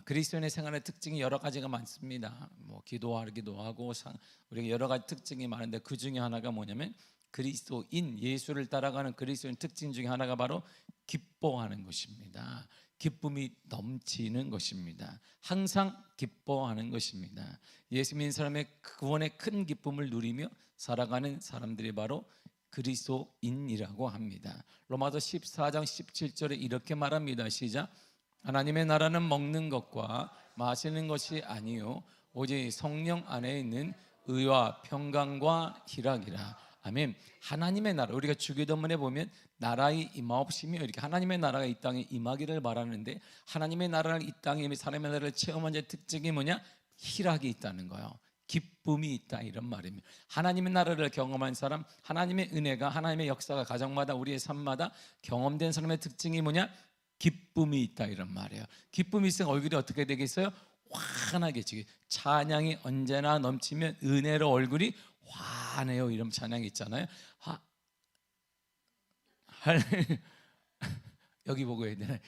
그리스도인의 생활의 특징이 여러 가지가 많습니다. 뭐 기도하기도 하고 우리가 여러 가지 특징이 많은데 그 중에 하나가 뭐냐면 그리스도인, 예수를 따라가는 그리스도인 특징 중에 하나가 바로 기뻐하는 것입니다. 기쁨이 넘치는 것입니다. 항상 기뻐하는 것입니다. 예수 믿는 사람의 구원의 큰 기쁨을 누리며 살아가는 사람들이 바로 그리스도인이라고 합니다. 로마서 14장 17절에 이렇게 말합니다. 시작. 하나님의 나라는 먹는 것과 마시는 것이 아니요 오직 성령 안에 있는 의와 평강과 희락이라. 아멘. 하나님의 나라, 우리가 주기도문에 보면 나라의 임하옵시며 이렇게 하나님의 나라가 이 땅에 임하기를 바라는데, 하나님의 나라를 이 땅에 사람의 나라를 체험한 자의 특징이 뭐냐? 희락이 있다는 거예요. 기쁨이 있다, 이런 말입니다. 하나님의 나라를 경험한 사람, 하나님의 은혜가, 하나님의 역사가 가정마다 우리의 삶마다 경험된 사람의 특징이 뭐냐? 기쁨이 있다, 이런 말이에요. 기쁨이 있으면 얼굴이 어떻게 되겠어요? 환하게 지금 찬양이 언제나 넘치면 은혜로 얼굴이 환해요, 이런 찬양이 있잖아요. 여기 보고 해야 되나?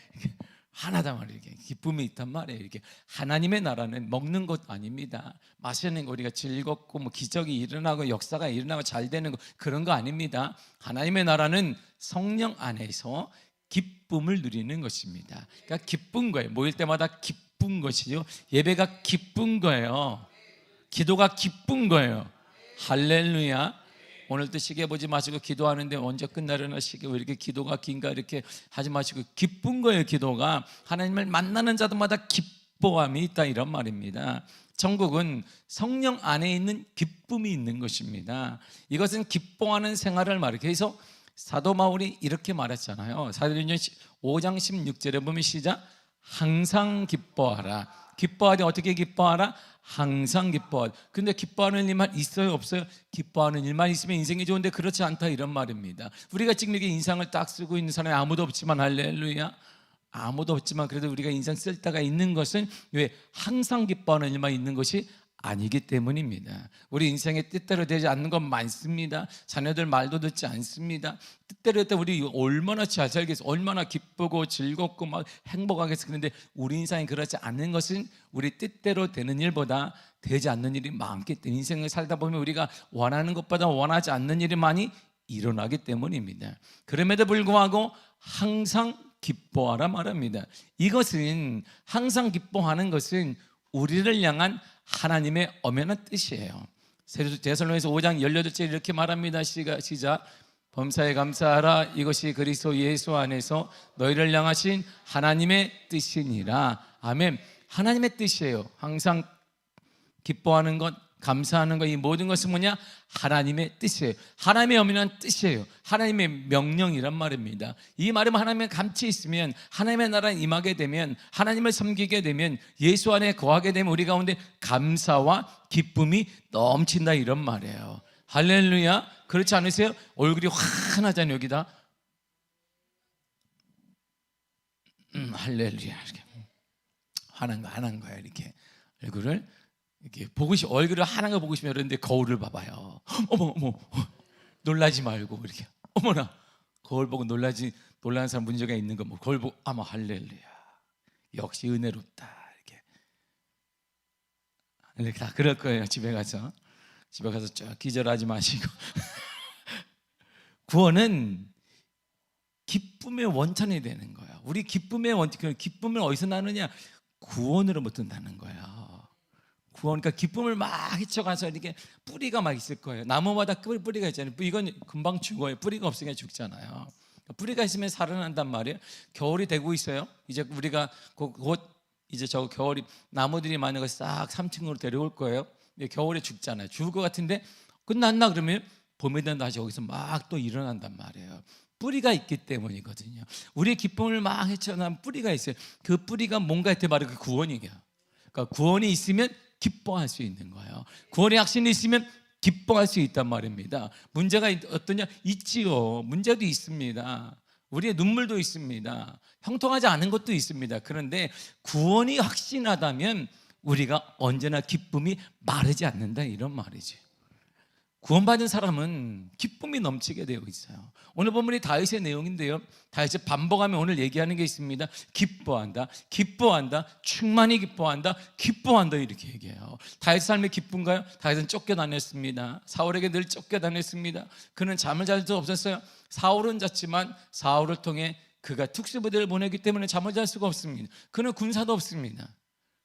하나다 말이에요. 이렇게 기쁨이 있단 말이에요. 이렇게 하나님의 나라는 먹는 것 아닙니다. 마시는 거, 우리가 즐겁고 뭐 기적이 일어나고 역사가 일어나고 잘 되는 거, 그런 거 아닙니다. 하나님의 나라는 성령 안에서 기쁨을 누리는 것입니다. 그러니까 기쁜 거예요. 모일 때마다 기쁜 것이요, 예배가 기쁜 거예요. 기도가 기쁜 거예요. 할렐루야. 오늘도 시계 보지 마시고 기도하는데 언제 끝나려나, 시계 왜 이렇게 기도가 긴가 이렇게 하지 마시고 기쁜 거예요. 기도가 하나님을 만나는 자들마다 기뻐함이 있다, 이런 말입니다. 천국은 성령 안에 있는 기쁨이 있는 것입니다. 이것은 기뻐하는 생활을 말해요. 그래서 사도 바울이 이렇게 말했잖아요. 사도행전 5장 16절에 보면 시작. 항상 기뻐하라. 기뻐하되 어떻게 기뻐하라? 항상 기뻐하라. 근데 기뻐하는 일만 있어요, 없어요? 기뻐하는 일만 있으면 인생이 좋은데 그렇지 않다, 이런 말입니다. 우리가 지금 이렇게 인상을 딱 쓰고 있는 사람이 아무도 없지만, 할렐루야, 아무도 없지만 그래도 우리가 인상 쓸 때가 있는 것은 왜? 항상 기뻐하는 일만 있는 것이 아니기 때문입니다. 우리 인생에 뜻대로 되지 않는 건 많습니다. 자녀들 말도 듣지 않습니다. 뜻대로 했다 우리 얼마나 잘 살겠어, 얼마나 기쁘고 즐겁고 막 행복하겠어. 그런데 우리 인생이 그렇지 않는 것은 우리 뜻대로 되는 일보다 되지 않는 일이 많기 때문에, 인생을 살다 보면 우리가 원하는 것보다 원하지 않는 일이 많이 일어나기 때문입니다. 그럼에도 불구하고 항상 기뻐하라 말합니다. 이것은, 항상 기뻐하는 것은 우리를 향한 하나님의 엄연한 뜻이에요. 데살로니가서 5장 18절 이렇게 말합니다. 시작. 범사에 감사하라. 이것이 그리스도 예수 안에서 너희를 향하신 하나님의 뜻이니라. 아멘. 하나님의 뜻이에요. 항상 기뻐하는 것, 감사하는 것, 이 모든 것은 뭐냐? 하나님의 뜻이에요. 하나님의 엄연한 뜻이에요. 하나님의 명령이란 말입니다. 이 말은 하나님의 감치 있으면, 하나님의 나라에 임하게 되면, 하나님을 섬기게 되면, 예수 안에 거하게 되면 우리 가운데 감사와 기쁨이 넘친다, 이런 말이에요. 할렐루야. 그렇지 않으세요? 얼굴이 환하잖아요. 여기다 할렐루야, 이렇게 환한 거야. 이렇게 얼굴을 이렇게 보고 싶, 얼굴을 하나가 보고 싶으면 그런데 거울을 봐봐요. 어머 놀라지 말고 이렇게, 어머나, 거울 보고 놀라는 사람 문제가 있는 거, 뭐 거울 보고 아마 할렐루야, 역시 은혜롭다, 이렇게 다 그럴 거예요. 집에 가서 쭉 기절하지 마시고 구원은 기쁨의 원천이 되는 거예요. 우리 기쁨의 원천, 기쁨은 어디서 나느냐? 구원으로부터 나는 거예요. 구원, 그러니까 기쁨을 막 헤쳐가서 이렇게 뿌리가 막 있을 거예요. 나무마다 뿌리가 있잖아요. 이건 금방 죽어요. 뿌리가 없으니까 죽잖아요. 뿌리가 있으면 살아난단 말이에요. 겨울이 되고 있어요. 이제 우리가 곧 이제 저 겨울이 나무들이 많은 걸 싹 3층으로 데려올 거예요. 겨울에 죽잖아요. 죽을 것 같은데 끝났나 그러면 봄이 된다 다시 거기서 막 또 일어난단 말이에요. 뿌리가 있기 때문이거든요. 우리의 기쁨을 막 헤쳐나간 뿌리가 있어요. 그 뿌리가 뭔가 했을 때 바로 그 구원이에요. 그러니까 구원이 있으면 기뻐할 수 있는 거예요. 구원의 확신이 있으면 기뻐할 수 있단 말입니다. 문제가 어떠냐? 있지요. 문제도 있습니다. 우리의 눈물도 있습니다. 형통하지 않은 것도 있습니다. 그런데 구원이 확신하다면 우리가 언제나 기쁨이 마르지 않는다, 이런 말이죠. 구원받은 사람은 기쁨이 넘치게 되어 있어요. 오늘 본문이 다윗의 내용인데요, 다윗이 반복하면 오늘 얘기하는 게 있습니다. 기뻐한다, 기뻐한다, 충만히 기뻐한다, 기뻐한다, 이렇게 얘기해요. 다윗 삶이 기쁜가요? 다윗은 쫓겨다녔습니다. 사울에게 늘 쫓겨다녔습니다. 그는 잠을 잘 수 없었어요. 사울은 잤지만 사울을 통해 그가 특수부대를 보내기 때문에 잠을 잘 수가 없습니다. 그는 군사도 없습니다.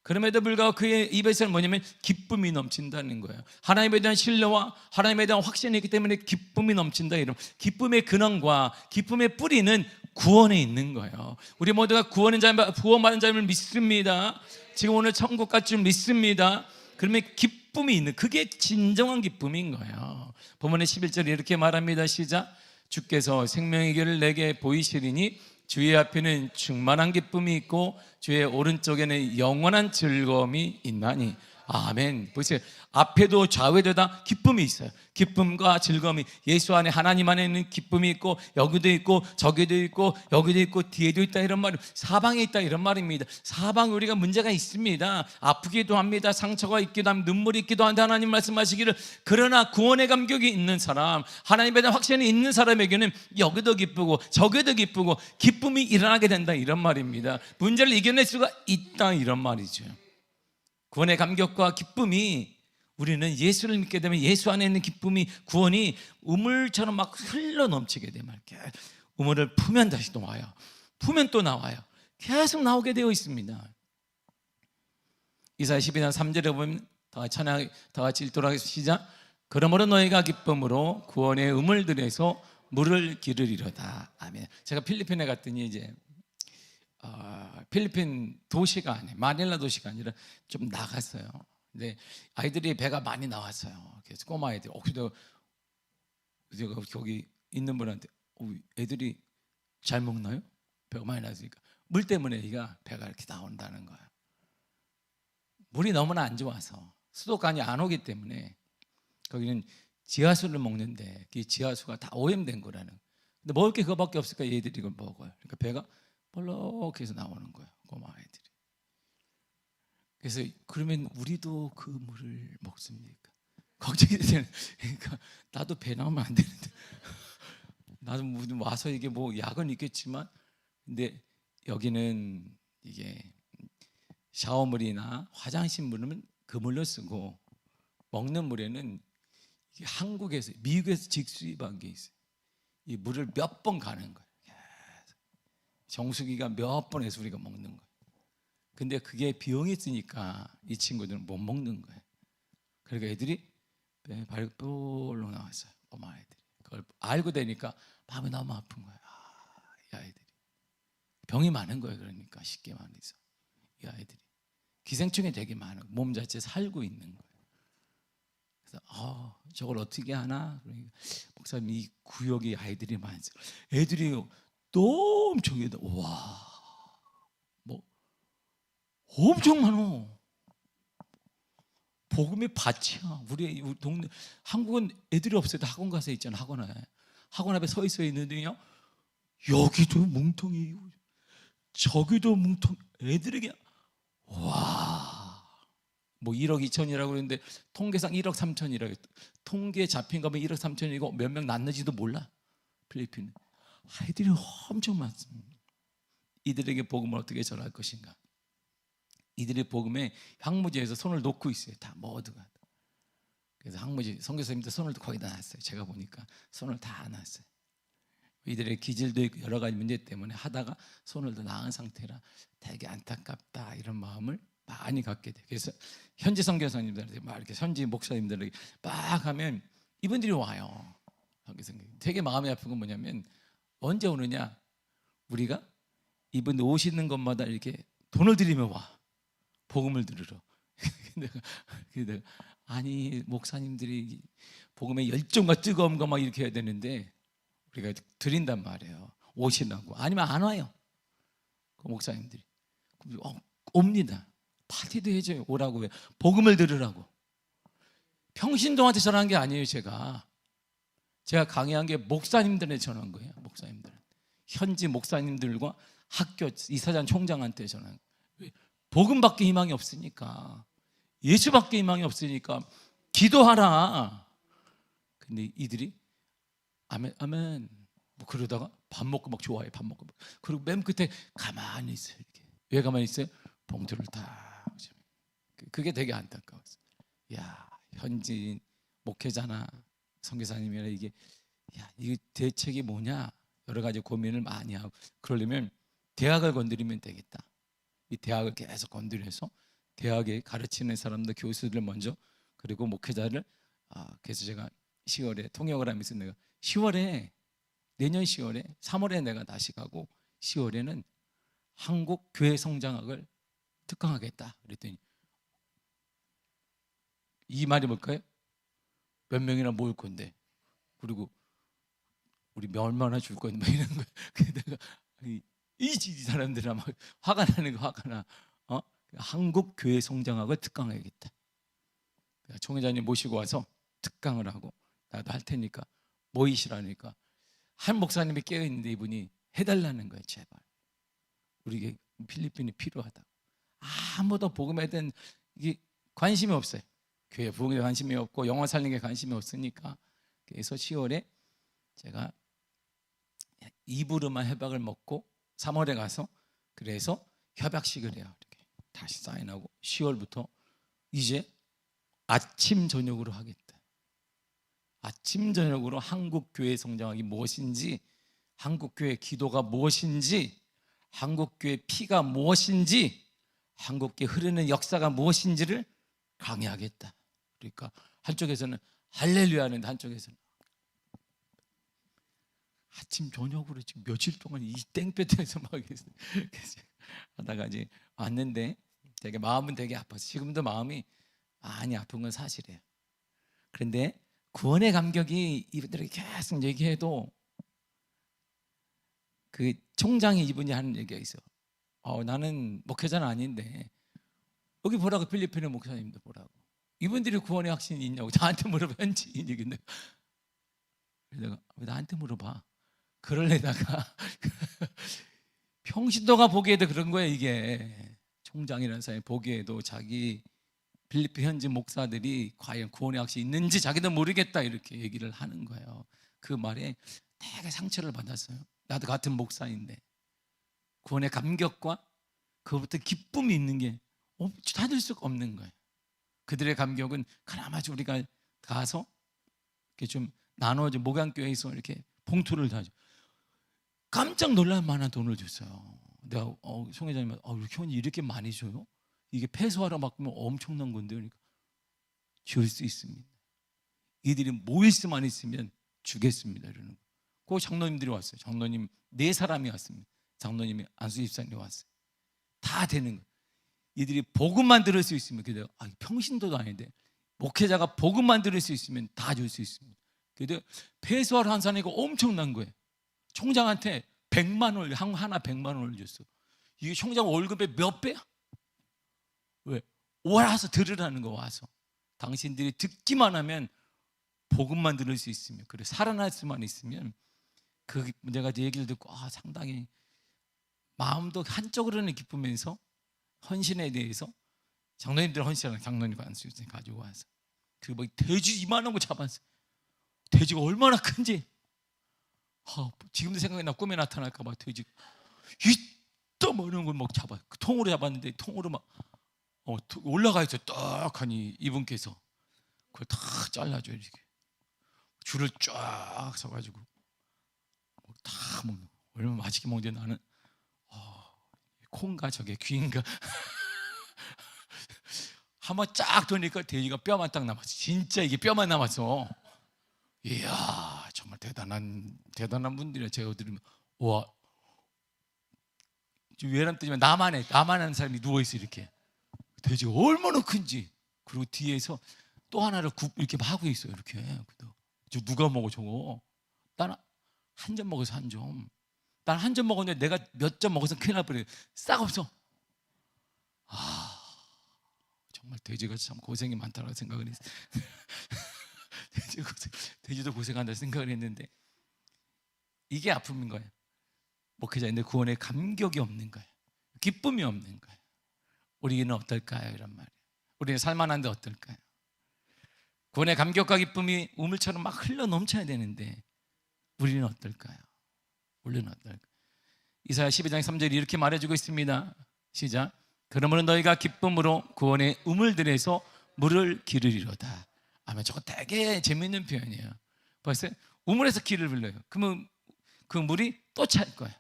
그럼에도 불구하고 그의 입에서는 뭐냐면 기쁨이 넘친다는 거예요. 하나님에 대한 신뢰와 하나님에 대한 확신이 있기 때문에 기쁨이 넘친다. 이런 기쁨의 근원과 기쁨의 뿌리는 구원에 있는 거예요. 우리 모두가 구원받은 자임을 믿습니다. 지금 오늘 천국 갈 줄 믿습니다. 그러면 기쁨이 있는, 그게 진정한 기쁨인 거예요. 본문의 11절에 이렇게 말합니다. 시작. 주께서 생명의 길을 내게 보이시리니 주의 앞에는 충만한 기쁨이 있고 주의 오른쪽에는 영원한 즐거움이 있나니. 아멘. 보세요. 앞에도 좌우에도 다 기쁨이 있어요. 기쁨과 즐거움이, 예수 안에, 하나님 안에 있는 기쁨이 있고, 여기도 있고 저기도 있고 여기도 있고 뒤에도 있다, 이런 말이, 사방에 있다, 이런 말입니다. 사방에 우리가 문제가 있습니다. 아프기도 합니다. 상처가 있기도 합니다. 눈물이 있기도 한데 하나님 말씀하시기를, 그러나 구원의 감격이 있는 사람, 하나님에 대한 확신이 있는 사람에게는 여기도 기쁘고 저기도 기쁘고 기쁨이 일어나게 된다, 이런 말입니다. 문제를 이겨낼 수가 있다, 이런 말이죠. 구원의 감격과 기쁨이, 우리는 예수를 믿게 되면 예수 안에 있는 기쁨이, 구원이 우물처럼 막 흘러 넘치게 되면, 이렇게 우물을 풀면 다시 또 와요. 풀면 또 나와요. 계속 나오게 되어 있습니다. 이사야 12장 3절에 보면 다 같이 읽도록 하겠습니다. 시작. 그러므로 너희가 기쁨으로 구원의 우물들에서 물을 기르리로다. 아멘. 제가 필리핀에 갔더니 이제 필리핀 도시가 아니에요. 마닐라 도시가 아니라 좀 나갔어요. 근데 아이들이 배가 많이 나왔어요. 그래서 꼬마 아이들, 그래도 제가 거기 있는 분한테 애들이 잘 먹나요? 배가 많이 나왔으니까 물 때문에 배가 이렇게 나온다는 거예요. 물이 너무나 안 좋아서 수도관이 안 오기 때문에 거기는 지하수를 먹는데 그 지하수가 다 오염된 거라는. 근데 먹을 게 그거밖에 없으니까 얘들이 이걸 먹어요. 그러니까 배가 볼록해서 나오는 거예요, 꼬마 아이들이. 그래서 그러면 우리도 그 물을 먹습니까? 걱정이 되는. 그러니까 나도 배 나오면 안 되는데 나도 와서 이게 뭐 약은 있겠지만, 근데 여기는 이게 샤워물이나 화장실 물은 그 물로 쓰고, 먹는 물에는 한국에서, 미국에서 직수입한 게 있어요. 이 물을 몇 번 가는 거예요. 정수기가 몇 번 해서 우리가 먹는 거예요. 근데 그게 비용이 쓰니까 이 친구들은 못 먹는 거예요. 그러니까 애들이 발볼로 나왔어요. 엄마 아이들이. 그걸 알고 되니까 마음이 너무 아픈 거예요. 이 아이들이 병이 많은 거예요. 그러니까 쉽게 말해서 이 아이들이 기생충이 되게 많아요. 몸 자체 살고 있는 거예요. 그래서 저걸 어떻게 하나? 그러니까 목사님, 이 구역에 아이들이 많죠. 애들이 너무 저기다, 와, 뭐 엄청 많어. 복음의 밭이야. 우리 동네, 한국은 애들이 없어도 학원 가서 있잖아. 학원 앞에 서 있는데요, 여기도 뭉텅이, 저기도 뭉텅, 애들이 그냥 와, 뭐 1억 2천이라고 그러는데 통계상 1억 3천이라고, 통계에 잡힌 거면 1억 3천이고 몇 명 낳는지도 몰라. 필리핀은 아이들이 엄청 많습니다. 이들에게 복음을 어떻게 전할 것인가? 이들의 복음에 황무지에서 손을 놓고 있어요. 다 모두가. 그래서 황무지 선교사님들 손을 거의 다 놨어요. 제가 보니까 손을 다 놨어요. 이들의 기질도 있고 여러 가지 문제 때문에 하다가 손을 더 나은 상태라 되게 안타깝다, 이런 마음을 많이 갖게 돼요. 그래서 현지 선교사님들한테 막 이렇게, 현지 목사님들에게 막 하면 이분들이 와요. 되게 마음이 아픈 건 뭐냐면, 언제 오느냐? 우리가 이분 오시는 것마다 이렇게 돈을 들이며 와, 복음을 들으러. 근데 아니, 목사님들이 복음의 열정과 뜨거움과 막 이렇게 해야 되는데 우리가 드린단 말이에요. 오시라고. 아니면 안 와요. 그 목사님들이 옵니다. 파티도 해줘요. 오라고 해요. 복음을 들으라고. 평신도한테 전한 게 아니에요. 제가 강의한 게 목사님들한테 전한 거예요. 목사님들, 현지 목사님들과 학교 이사장 총장한테 전한 거예요. 복음밖에 희망이 없으니까, 예수밖에 희망이 없으니까 기도하라. 근데 이들이 아멘 아멘 뭐 그러다가 밥 먹고 막 좋아해. 밥 먹고 막. 그리고 맨 끝에 가만히 있어요. 이렇게. 왜 가만히 있어요? 봉투를 다. 그게 되게 안타까웠어요. 야, 현지인 목회자나 선교사님이나 이게 야, 이게 대책이 뭐냐? 여러 가지 고민을 많이 하고 그러려면 대학을 건드리면 되겠다. 이 대학을 계속 건드려서 대학에 가르치는 사람들, 교수들을 먼저, 그리고 목회자를 그래서 제가 10월에 통역을 하면서 내가 10월에 내년 10월에 3월에 내가 다시 가고 10월에는 한국 교회 성장학을 특강하겠다 그랬더니 이 말이 뭘까요? 몇 명이나 모을 건데 그리고 우리 얼마나 줄 건데 막 이런 거. 내가 이 사람들아 막 화가 나는 거 화가 나. 한국 교회 성장학을 특강하겠다. 총회장님 모시고 와서 특강을 하고 나도 할 테니까 모이시라니까 한 목사님이 깨어 있는데 이분이 해달라는 거예요. 제발 우리에게 필리핀이 필요하다. 아무도 복음에 대한 이게 관심이 없어요. 교회 부흥에 관심이 없고 영어 살리는 게 관심이 없으니까. 그래서 10월에 제가 이부르마 협약을 먹고 3월에 가서 그래서 협약식을 해요. 이렇게 다시 사인하고 10월부터 이제 아침 저녁으로 하겠다. 아침 저녁으로 한국 교회 성장학이 무엇인지, 한국 교회 기도가 무엇인지, 한국 교회 피가 무엇인지, 한국 교회 흐르는 역사가 무엇인지를 강의하겠다. 그러니까 한쪽에서는 할렐루야 하는데 한쪽에서는 아침 저녁으로 지금 며칠 동안 이 땡볕에서 막 하다가 이제 왔는데 되게 마음은 되게 아파서 지금도 마음이 많이 아픈 건 사실이에요. 그런데 구원의 감격이 이분들이 계속 얘기해도 그 총장이 이분이 하는 얘기가 있어. 나는 목회자는 아닌데 여기 보라고 필리핀의 목사님도 보라고. 이분들이 구원의 확신이 있냐고 나한테 물어봐. 현지인이. 근데 내가 왜 나한테 물어봐? 그럴래다가 평신도가 보기에도 그런 거야. 이게 총장이라는 사람이 보기에도 자기 필리핀 현지 목사들이 과연 구원의 확신이 있는지 자기도 모르겠다 이렇게 얘기를 하는 거예요. 그 말에 되게 상처를 받았어요. 나도 같은 목사인데 구원의 감격과 그것부터 기쁨이 있는 게 찾을 수가 없는 거예요. 그들의 감격은 그나마 우리가 가서 이렇게 좀 나눠줘. 목양교회에서 이렇게 봉투를 다 줘. 깜짝 놀랄 만한 돈을 줬어요. 내가 송 회장님, 형이 이렇게 많이 줘요? 이게 폐소하러 맡기면 엄청난 건데. 그러니까 줄 수 있습니다. 이들이 모일 수만 있으면 주겠습니다. 이러는 거. 그 장로님들이 왔어요. 장로님 4사람이 왔습니다. 장로님이 안수 집사님이 왔어요. 다 되는 거예요. 이들이 복음만 들을 수 있으면, 그래도 평신도도 아닌데 목회자가 복음만 들을 수 있으면 다 줄 수 있습니다. 그래도 폐소하러 한 사람이고 엄청난 거예요. 총장한테 100만 원, 하나 100만 원을 줬어. 이게 총장 월급의 몇 배야? 왜? 와서 들으라는 거. 와서 당신들이 듣기만 하면 복음만 들을 수 있으면, 그래 살아날 수만 있으면, 그 내가 얘기를 듣고 상당히 마음도 한쪽으로는 기쁘면서 헌신에 대해서 장로님들 헌신하는 장로님 안수를 가지고 와서 그 뭐 돼지 이만한 거 잡았어. 돼지가 얼마나 큰지 지금도 생각이 나. 꿈에 나타날까 봐. 돼지 이따만한 걸 막 잡아. 그 통으로 잡았는데 통으로 막 올라가 있어. 떡하니 이분께서 그걸 다 잘라줘. 이렇게 줄을 쫙 서가지고 다 먹는. 얼마나 맛있게 먹는데 나는 콩가 저게 귀인가 한번 쫙 도니까 돼지가 뼈만 딱 남았어. 진짜 이게 뼈만 남았어. 이야, 정말 대단한 분들이야. 제가 들으면 와, 외람 뜨지만 나만 하는 사람이 누워있어. 이렇게 돼지가 얼마나 큰지. 그리고 뒤에서 또 하나를 이렇게 하고 있어요. 이렇게. 저 누가 먹어 저거? 나는 한 점 먹어서 한 점. 난 한 점 먹었는데 내가 몇 점 먹어서 큰일 날 뻔해. 싹 없어. 정말 돼지가 참 고생이 많다고 생각을 했어요. 돼지도 고생한다 생각을 했는데 이게 아픔인 거예요. 목회자인데 구원의 감격이 없는 거예요. 기쁨이 없는 거예요. 우리는 어떨까요? 이런 말이에요. 우리는 살만한데 어떨까요? 구원의 감격과 기쁨이 우물처럼 막 흘러 넘쳐야 되는데 우리는 어떨까요? 우리는 어떨까요? 이사야 12장 3절이 이렇게 말해주고 있습니다. 시작. 그러므로 너희가 기쁨으로 구원의 우물들에서 물을 기르리로다. 아멘. 저거 되게 재밌는 표현이에요. 벌써 우물에서 기를 불러요. 그러면 그 물이 또 찰 거예요.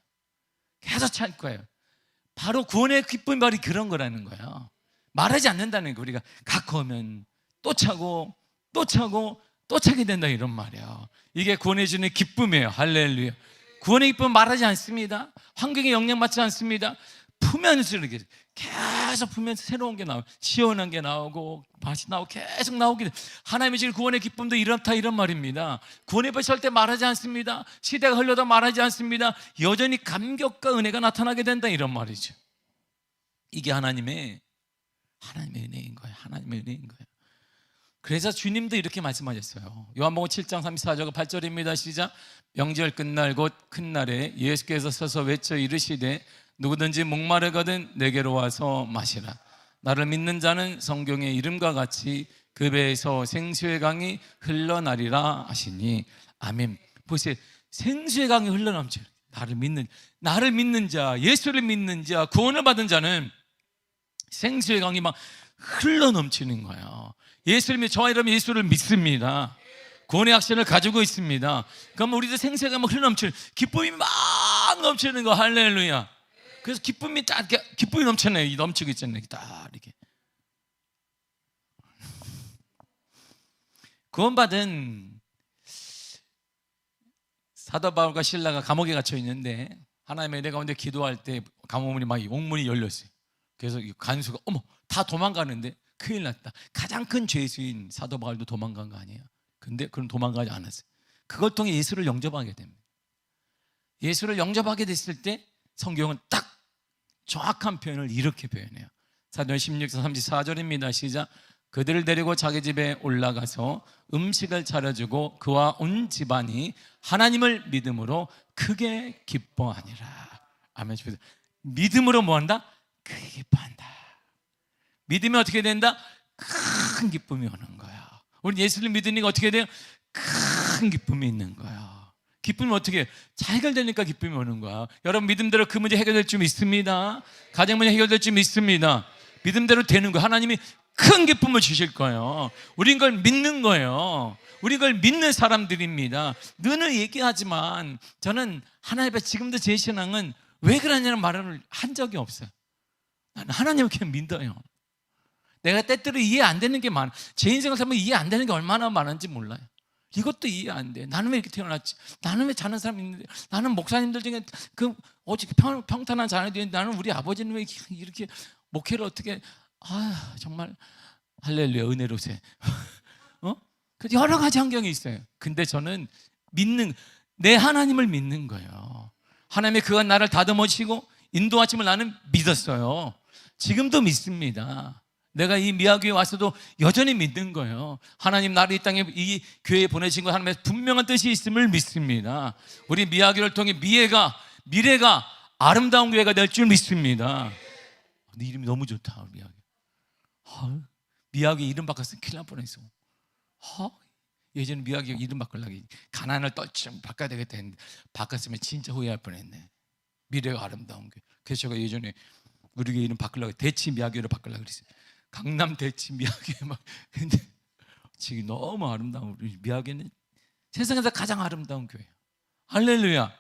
계속 찰 거예요. 바로 구원의 기쁨이 바로 그런 거라는 거예요. 말하지 않는다는 거. 우리가 갖고 오면 또 차고 또 차고 또 차게 된다 이런 말이에요. 이게 구원해 주는 기쁨이에요. 할렐루야. 구원의 기쁨은 말하지 않습니다. 환경에 영향받지 않습니다. 품면서 이렇게 계속 품면서 새로운 게 나오고 시원한 게 나오고 맛이 나오고 계속 나오게 돼. 하나님의 질 구원의 기쁨도 이렇다 이런 말입니다. 구원의 별 절대 말하지 않습니다. 시대가 흘러도 말하지 않습니다. 여전히 감격과 은혜가 나타나게 된다 이런 말이죠. 이게 하나님의 은혜인 거예요. 하나님의 은혜인 거예요. 그래서 주님도 이렇게 말씀하셨어요. 요한복음 7장 34절 8절입니다. 시작. 명절 끝날 곧 큰 날에 예수께서 서서 외쳐 이르시되 누구든지 목마르거든 내게로 와서 마시라. 나를 믿는 자는 성경의 이름과 같이 그 배에서 생수의 강이 흘러나리라 하시니 아멘. 보세요. 생수의 강이 흘러넘쳐. 나를 믿는 자, 예수를 믿는 자, 구원을 받은 자는 생수의 강이 막 흘러넘치는 거예요. 저와 여러분 예수를 믿습니다. 구원의 확신을 가지고 있습니다. 그러면 우리도 생수의 강이 막 흘러넘치는 기쁨이 막 넘치는 거. 할렐루야. 그래서 기쁨이 넘치네요. 넘치고 있잖아요. 딱 이렇게. 구원받은 사도 바울과 실라가 감옥에 갇혀 있는데 하나님의 은혜 가운데 기도할 때 감옥문이 막 옥문이 열렸어요. 그래서 간수가 어머 다 도망가는데 큰일 났다. 가장 큰 죄수인 사도 바울도 도망간 거 아니에요. 근데 그건 도망가지 않았어요. 그걸 통해 예수를 영접하게 됩니다. 예수를 영접하게 됐을 때 성경은 딱 정확한 표현을 이렇게 표현해요. 사도행 16장 34절입니다. 시작. 그들을 데리고 자기 집에 올라가서 음식을 차려주고 그와 온 집안이 하나님을 믿음으로 크게 기뻐하니라. 아멘. 믿음으로 뭐한다? 크게 기뻐한다. 믿으면 어떻게 된다? 큰 기쁨이 오는 거야. 우리 예수를 믿으니까 어떻게 돼요? 큰 기쁨이 있는 거야. 기쁨이 어떻게 해요? 잘 해결되니까 기쁨이 오는 거야. 여러분 믿음대로 그 문제 해결될 줄 믿습니다. 가정 문제 해결될 줄 믿습니다. 믿음대로 되는 거예요. 하나님이 큰 기쁨을 주실 거예요. 우린 그걸 믿는 거예요. 우리 그걸 믿는 사람들입니다. 늘 얘기하지만 저는 하나님 앞에 지금도 제 신앙은 왜 그러냐는 말을 한 적이 없어요. 나는 하나님을 그냥 믿어요. 내가 때때로 이해 안 되는 게 많아. 제 인생을 살면 이해 안 되는 게 얼마나 많은지 몰라요. 이것도 이해 안 돼. 나는 왜 이렇게 태어났지? 나는 왜 자는 사람이 있는데? 나는 목사님들 중에 어떻게 평탄한 자녀들이 있는데 나는 우리 아버지는 왜 이렇게 목회를 어떻게 정말 할렐루야 은혜로세. 여러 가지 환경이 있어요. 근데 저는 내 하나님을 믿는 거예요. 하나님의 그가 나를 다듬으시고 인도하심을 나는 믿었어요. 지금도 믿습니다. 내가 이 미아교에 와서도 여전히 믿는 거예요. 하나님 나를 이 땅에 이 교회에 보내신 거 하나님의 분명한 뜻이 있음을 믿습니다. 우리 미아교를 통해 미래가 아름다운 교회가 될 줄 믿습니다. 네 이름이 너무 좋다. 미아교. 미아교 이름 바꿨으면 큰일 날 뻔했어. 예전에 미아교 이름 바꾸려고 가난을 떨치면 바꿔야 되겠다 했는데 바꿨으면 진짜 후회할 뻔했네. 미래가 아름다운 교회. 그래서 제가 예전에 우리 교회 이름 바꾸려고 대치 미아교로 바꾸려고 그랬어요. 강남 대치 미아교에 근데 지금 너무 아름다운 우리 미아교는 세상에서 가장 아름다운 교회예요. 할렐루야.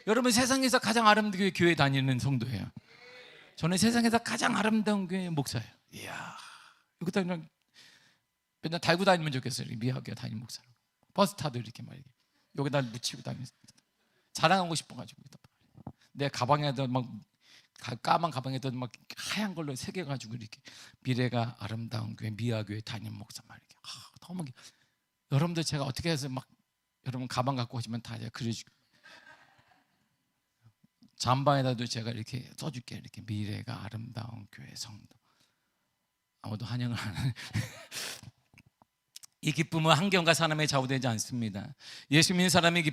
여러분 세상에서 가장 아름다운 교회 다니는 성도예요. 저는 세상에서 가장 아름다운 교회 목사예요. 이야, 여기다 그냥 맨날 달고 다니면 좋겠어요. 미아교에 다니는 목사로 버스 타도 이렇게 막 여기다 묻히고 다니면서 자랑하고 싶어가지고 내 가방에다 막 까만 가방에다 막 하얀 걸로 새겨가지고 이렇게 미래가 아름다운 교회 미아교회 담임 목사 막 이렇게 너무 여러분들 제가 어떻게 해서 막 여러분 가방 갖고 오시면 다 제가 그려주고 잠바에다도 제가 이렇게 써줄게. 이렇게 미래가 아름다운 교회 성도. 아무도 환영을 안 하네. 이 기쁨은 환경과 사람에 좌우되지 않습니다. 예수 믿는 사람의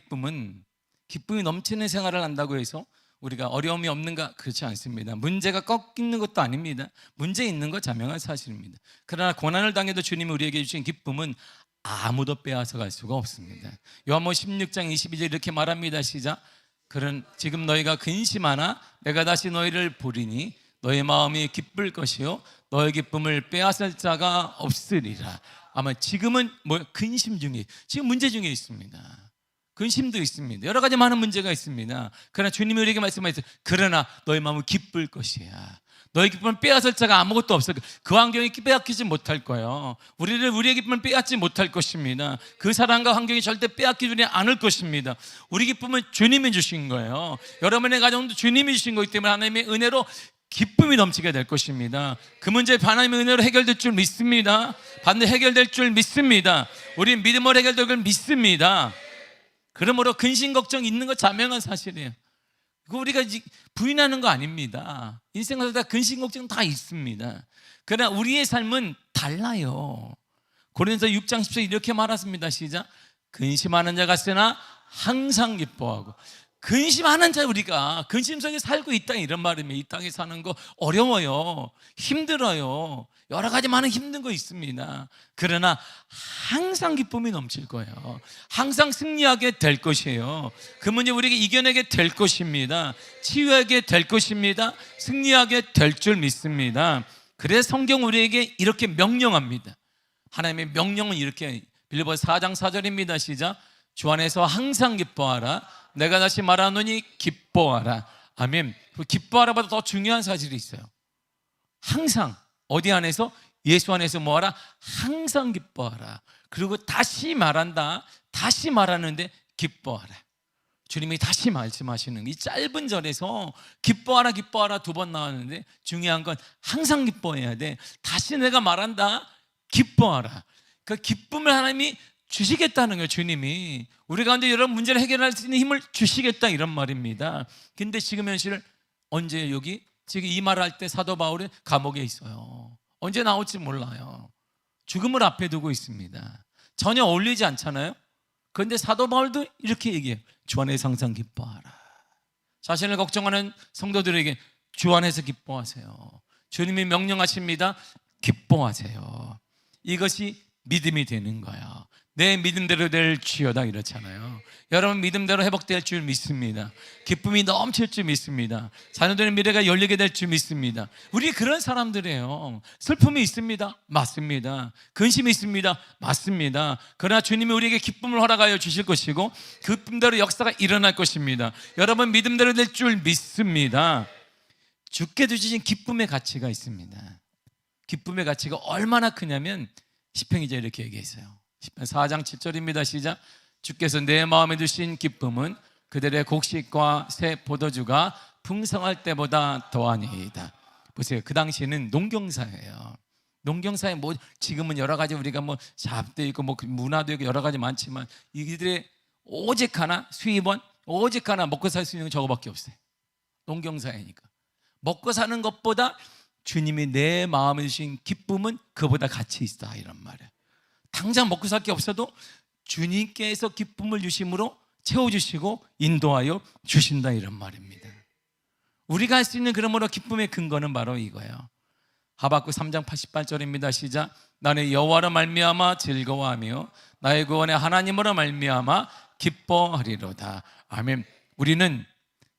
기쁨이 넘치는 생활을 한다고 해서 우리가 어려움이 없는가? 그렇지 않습니다. 문제가 꺾이는 것도 아닙니다. 문제 있는 것 자명한 사실입니다. 그러나 고난을 당해도 주님이 우리에게 주신 기쁨은 아무도 빼앗아갈 수가 없습니다. 요한복음 16장 22절 이렇게 말합니다. 시작. 그런 지금 너희가 근심하나 내가 다시 너희를 부리니 너희 마음이 기쁠 것이요 너희 기쁨을 빼앗을 자가 없으리라. 아마 지금은 근심 중에, 지금 문제 중에 있습니다. 근심도 있습니다. 여러 가지 많은 문제가 있습니다. 그러나 주님이 우리에게 말씀하셨어요. 그러나 너희 마음은 기쁠 것이야. 너희 기쁨을 빼앗을 자가 아무것도 없어. 그 환경이 빼앗기지 못할 거예요. 우리의 기쁨을 빼앗지 못할 것입니다. 그 사람과 환경이 절대 빼앗기지 않을 것입니다. 우리 기쁨은 주님이 주신 거예요. 여러분의 가정도 주님이 주신 거기 때문에 하나님의 은혜로 기쁨이 넘치게 될 것입니다. 그 문제 하나님의 은혜로 해결될 줄 믿습니다. 반드시 해결될 줄 믿습니다. 우리는 믿음으로 해결될 걸 믿습니다. 그러므로 근심 걱정 있는 거 자명한 사실이에요. 그거 우리가 부인하는 거 아닙니다. 인생마다 근심 걱정 다 있습니다. 그러나 우리의 삶은 달라요. 고린도서 6장 10절 이렇게 말했습니다. 시작. 근심하는 자가 있으나 항상 기뻐하고. 근심하는 자, 우리가 근심 속에 살고 있다 이런 말입니다. 이 땅에 사는 거 어려워요. 힘들어요. 여러 가지 많은 힘든 거 있습니다. 그러나 항상 기쁨이 넘칠 거예요. 항상 승리하게 될 것이에요. 그 문제 우리에게 이겨내게 될 것입니다. 치유하게 될 것입니다. 승리하게 될 줄 믿습니다. 그래서 성경 우리에게 이렇게 명령합니다. 하나님의 명령은 이렇게 빌립보서 4장 4절입니다. 시작. 주 안에서 항상 기뻐하라. 내가 다시 말하노니 기뻐하라. 아멘. 기뻐하라보다 더 중요한 사실이 있어요. 항상 어디 안에서? 예수 안에서 뭐하라? 항상 기뻐하라. 그리고 다시 말한다. 다시 말하는데 기뻐하라. 주님이 다시 말씀하시는 이 짧은 절에서 기뻐하라 기뻐하라 2번 나왔는데 중요한 건 항상 기뻐해야 돼. 다시 내가 말한다. 기뻐하라. 그 기쁨을 하나님이 주시겠다는 거예요. 주님이 우리 가운데 여러 문제를 해결할 수 있는 힘을 주시겠다 이런 말입니다. 근데 지금 현실을 언제 여기 지금 이 말을 할 때 사도 바울은 감옥에 있어요. 언제 나올지 몰라요. 죽음을 앞에 두고 있습니다. 전혀 어울리지 않잖아요. 그런데 사도 바울도 이렇게 얘기해요. 주 안에서 항상 기뻐하라. 자신을 걱정하는 성도들에게 주 안에서 기뻐하세요. 주님이 명령하십니다. 기뻐하세요. 이것이 믿음이 되는 거예요. 내 믿음대로 될지어다 이렇잖아요. 여러분 믿음대로 회복될 줄 믿습니다. 기쁨이 넘칠 줄 믿습니다. 자녀들의 미래가 열리게 될 줄 믿습니다. 우리 그런 사람들이에요. 슬픔이 있습니다. 맞습니다. 근심이 있습니다. 맞습니다. 그러나 주님이 우리에게 기쁨을 허락하여 주실 것이고 그 기쁨대로 역사가 일어날 것입니다. 여러분 믿음대로 될 줄 믿습니다. 주께 주신 기쁨의 가치가 있습니다. 기쁨의 가치가 얼마나 크냐면 시편기자 이렇게 얘기했어요. 시편 4장 7절입니다. 시작. 주께서 내 마음에 두신 기쁨은 그들의 곡식과 새 포도주가 풍성할 때보다 더하니이다. 보세요. 그 당시에는 농경사예요. 농경사에 지금은 여러 가지 우리가 잡도 있고 문화도 있고 여러 가지 많지만 이들의 오직 하나 수입원 오직 하나 먹고 살 수 있는 건 저거밖에 없어요. 농경사회니까 먹고 사는 것보다 주님이 내 마음에 주신 기쁨은 그보다 가치 있다 이런 말이에요. 당장 먹고 살 게 없어도 주님께서 기쁨을 주심으로 채워주시고 인도하여 주신다 이런 말입니다. 우리가 할 수 있는 그러므로 기쁨의 근거는 바로 이거예요. 하박국 3장 88절입니다. 시작. 나는 여호와로 말미암아 즐거워하며 나의 구원의 하나님으로 말미암아 기뻐하리로다. 아멘. 우리는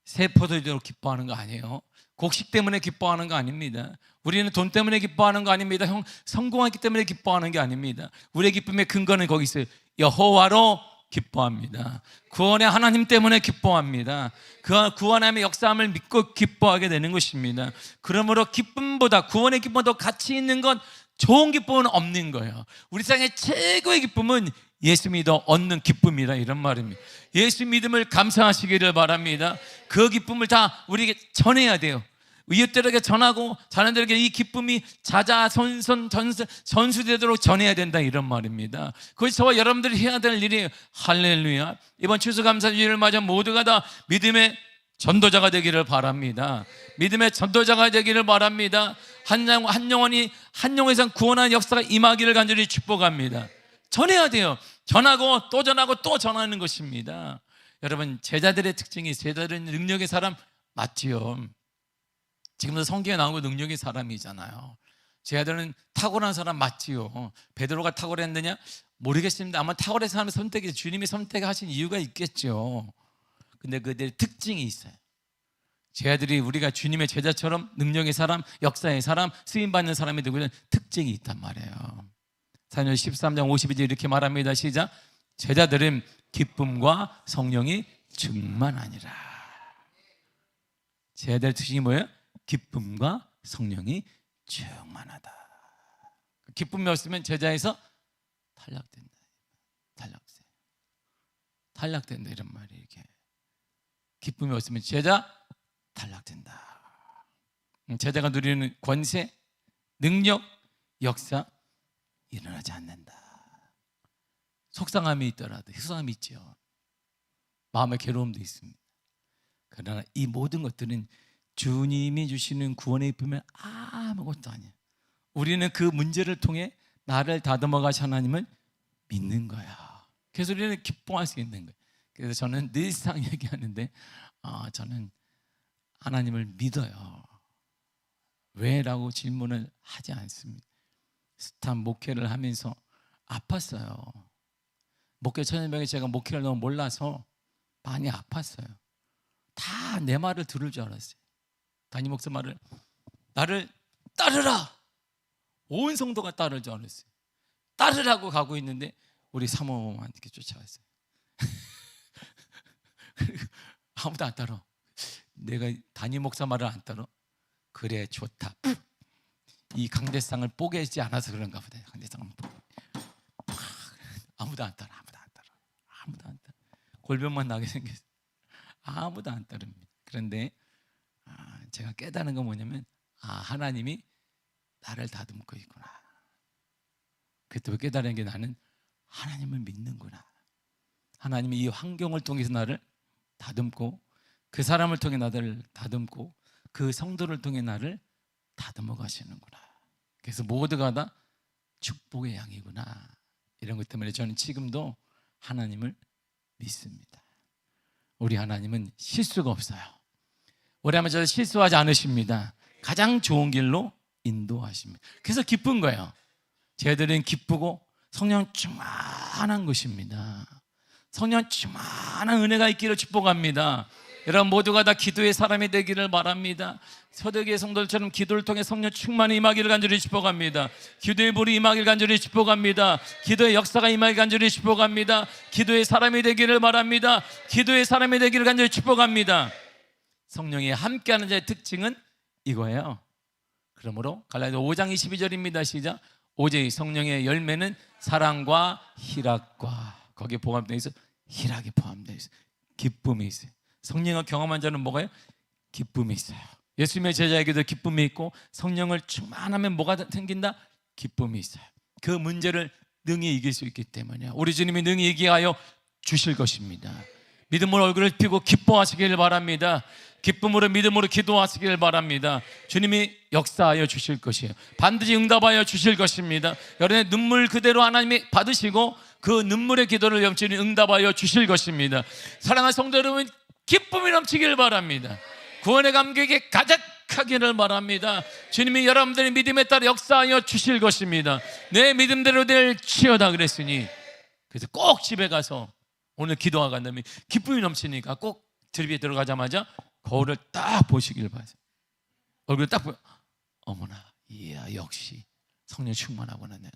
새 포도주로 기뻐하는 거 아니에요. 곡식 때문에 기뻐하는 거 아닙니다. 우리는 돈 때문에 기뻐하는 거 아닙니다. 성공하기 때문에 기뻐하는 게 아닙니다. 우리의 기쁨의 근거는 거기 있어요. 여호와로 기뻐합니다. 구원의 하나님 때문에 기뻐합니다. 그 구원함의 역사함을 믿고 기뻐하게 되는 것입니다. 그러므로 기쁨보다 구원의 기쁨보다 더 가치 있는 건 좋은 기쁨은 없는 거예요. 우리 세상의 최고의 기쁨은 예수 믿어 얻는 기쁨이라 이런 말입니다. 예수 믿음을 감사하시기를 바랍니다. 그 기쁨을 다 우리에게 전해야 돼요. 이웃들에게 전하고 자녀들에게 이 기쁨이 전수되도록 전해야 된다 이런 말입니다. 그것이 저와 여러분들이 해야 될 일이에요. 할렐루야. 이번 추수감사주일을 맞아 모두가 다 믿음의 전도자가 되기를 바랍니다. 믿음의 전도자가 되기를 바랍니다. 한 영혼에서 구원하는 역사가 임하기를 간절히 축복합니다. 전해야 돼요. 전하고 또 전하고 또 전하는 것입니다. 여러분 제자들의 특징이 제자들은 능력의 사람 맞지요. 지금도 성경에 나오고 능력의 사람이잖아요. 제 아들은 탁월한 사람 맞지요. 베드로가 탁월했느냐? 모르겠습니다. 아마 탁월한 사람의 선택이 주님이 선택하신 이유가 있겠죠. 근데 그들의 특징이 있어요. 제 아들이 우리가 주님의 제자처럼 능력의 사람, 역사의 사람, 쓰임받는 사람이 되고 특징이 있단 말이에요. 사도행전 13장 52절 이렇게 말합니다. 시작. 제자들은 기쁨과 성령이 충만하니라. 제자들의 특징이 뭐예요? 기쁨과 성령이 충만하다. 기쁨이 없으면 제자에서 탈락된다. 탈락된다 이런 말이 이렇게. 기쁨이 없으면 제자 탈락된다. 제자가 누리는 권세, 능력, 역사 일어나지 않는다. 속상함이 있더라도 희소함이 있죠. 마음의 괴로움도 있습니다. 그러나 이 모든 것들은 주님이 주시는 구원의 기쁨은 아무것도 아니에요. 우리는 그 문제를 통해 나를 다듬어 가신 하나님을 믿는 거야. 그래서 우리는 기뻐할 수 있는 거예요. 그래서 저는 늘상 얘기하는데 저는 하나님을 믿어요. 왜? 라고 질문을 하지 않습니다. 스탑 목회를 하면서 아팠어요. 목회 천연병에 제가 목회를 너무 몰라서 많이 아팠어요. 다 내 말을 들을 줄 알았어요. 담임 목사 말을, 나를 따르라. 온 성도가 따를 줄 알았어요. 따르라고 가고 있는데 우리 사모한테 쫓아갔어요. 아무도 안 따라. 내가 담임 목사 말을 안 따라. 그래 좋다. 이 강대상을 뽀개지 않아서 그런가 보다. 강대상을 아무도 안 따라. 아무도 안 따라. 골병만 나게 생겼어요. 아무도 안 따릅니다. 그런데 제가 깨달은 건 뭐냐면 하나님이 나를 다듬고 있구나. 그때 깨달은 게 나는 하나님을 믿는구나. 하나님이 이 환경을 통해서 나를 다듬고 그 사람을 통해 나를 다듬고 그 성도를 통해 나를 다듬어 가시는구나. 그래서 모두가 다 축복의 양이구나. 이런 것 때문에 저는 지금도 하나님을 믿습니다. 우리 하나님은 실수가 없어요. 우리 하나님은 실수하지 않으십니다. 가장 좋은 길로 인도하십니다. 그래서 기쁜 거예요. 쟤들은 기쁘고 성령 충만한 것입니다. 성령 충만한 은혜가 있기를 축복합니다. 여러분 모두가 다 기도의 사람이 되기를 바랍니다. 서대교회 성도들처럼 기도를 통해 성령 충만히 임하기를 간절히 축복합니다. 기도의 불이 임하기를 간절히 축복합니다. 기도의 역사가 임하기를 간절히 축복합니다. 기도의 사람이 되기를 바랍니다. 기도의 사람이 되기를 간절히 축복합니다. 성령이 함께하는 자의 특징은 이거예요. 그러므로 갈라디아 5장 22절입니다. 시작. 오직 성령의 열매는 사랑과 희락과, 거기에 포함되어 있어. 희락이 포함되어 있어. 기쁨이 있어요. 성령을 경험한 자는 뭐가요? 기쁨이 있어요. 예수님의 제자에게도 기쁨이 있고 성령을 충만하면 뭐가 생긴다? 기쁨이 있어요. 그 문제를 능히 이길 수 있기 때문이에요. 우리 주님이 능히 이기하여 주실 것입니다. 믿음으로 얼굴을 피고 기뻐하시길 바랍니다. 기쁨으로 믿음으로 기도하시길 바랍니다. 주님이 역사하여 주실 것이에요. 반드시 응답하여 주실 것입니다. 여러분의 눈물 그대로 하나님이 받으시고 그 눈물의 기도를 염치니 응답하여 주실 것입니다. 사랑하는 성도 여러분, 기쁨이 넘치길 바랍니다. 구원의 감격이 가득하기를 바랍니다. 주님이 여러분들의 믿음에 따라 역사하여 주실 것입니다. 내 믿음대로 될지어다 그랬으니, 그래서 꼭 집에 가서 오늘 기도하고 간 다음에 기쁨이 넘치니까 꼭 집에 들어가자마자 거울을 딱 보시길 바라요. 얼굴을 딱 보면 어머나, 이야 역시 성령 충만하구나. 내가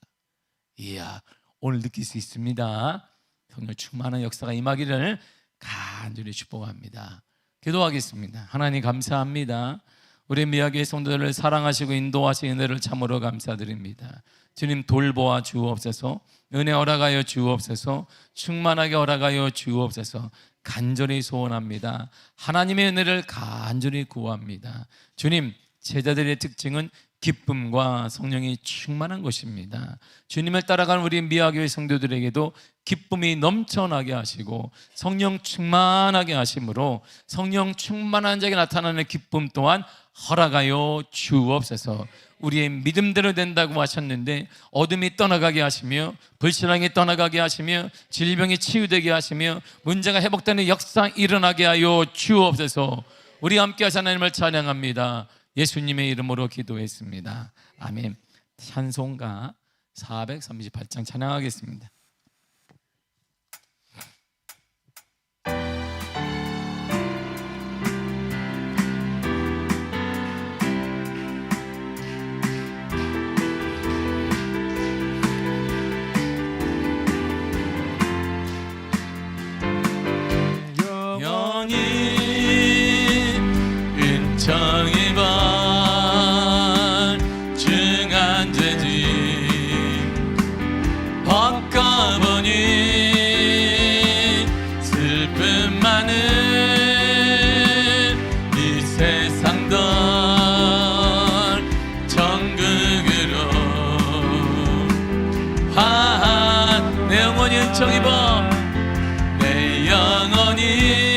이야 오늘 느낄 수 있습니다. 성령 충만한 역사가 임하기를 간절히 축복합니다. 기도하겠습니다. 하나님 감사합니다. 우리 미아교회 성도들을 사랑하시고 인도하시는 은혜를 참으로 감사드립니다. 주님 돌보아 주옵소서. 은혜 허락하여 주옵소서. 충만하게 허락하여 주옵소서. 간절히 소원합니다. 하나님의 은혜를 간절히 구합니다. 주님, 제자들의 특징은 기쁨과 성령이 충만한 것입니다. 주님을 따라가는 우리 미아교회 성도들에게도 기쁨이 넘쳐나게 하시고 성령 충만하게 하심으로 성령 충만한 자에게 나타나는 기쁨 또한 허락하여 주옵소서. 우리의 믿음대로 된다고 하셨는데 어둠이 떠나가게 하시며 불신앙이 떠나가게 하시며 질병이 치유되게 하시며 문제가 회복되는 역사 일어나게 하여 주옵소서. 우리 함께 하신 하나님을 찬양합니다. 예수님의 이름으로 기도했습니다. 아멘. 찬송가 438장 찬양하겠습니다. 은총이 번 중한 죄짐 벗겨보니 슬픔 많은 이 세상도 천국으로 내 영혼이 은총이 번 내 영혼이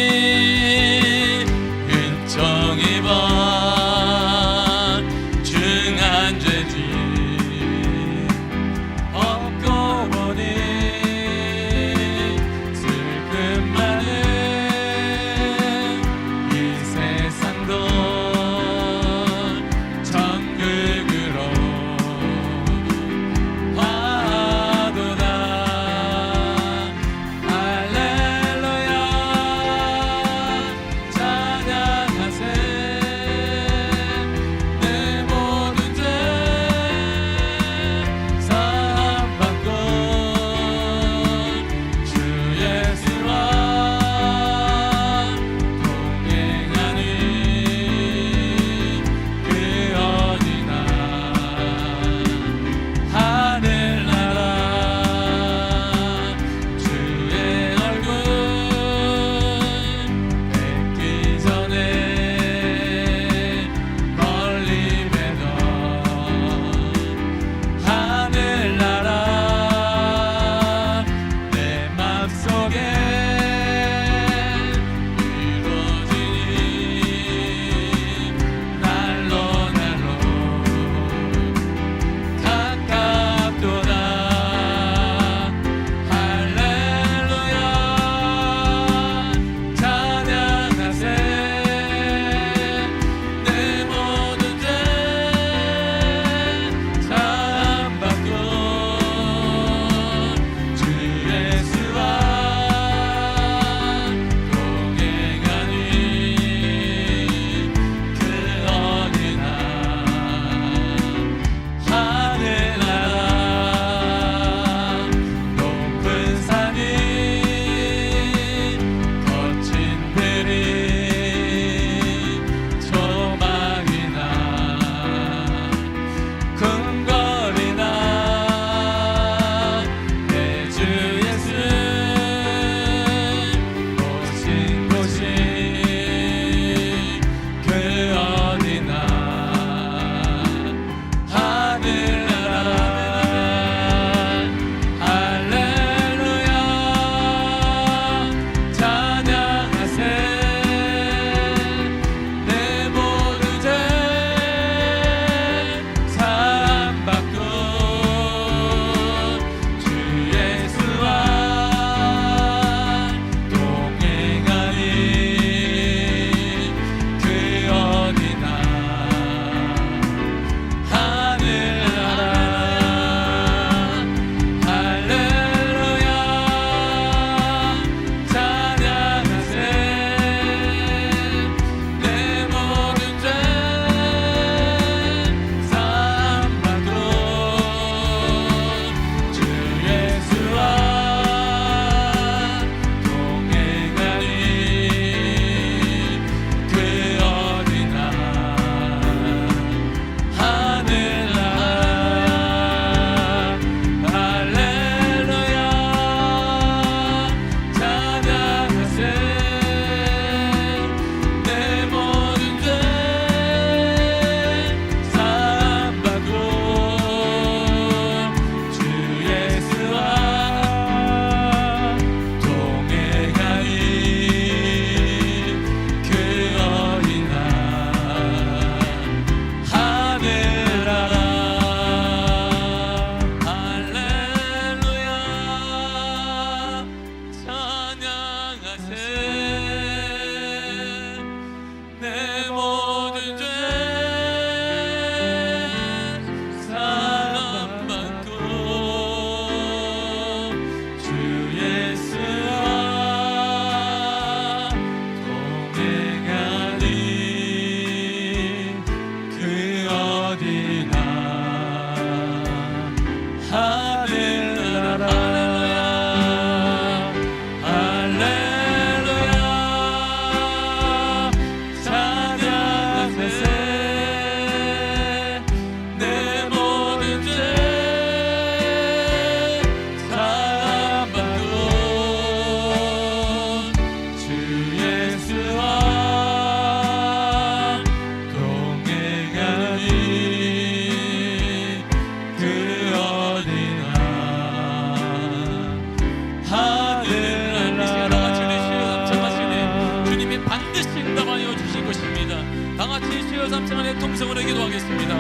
음성으로 기도하겠습니다.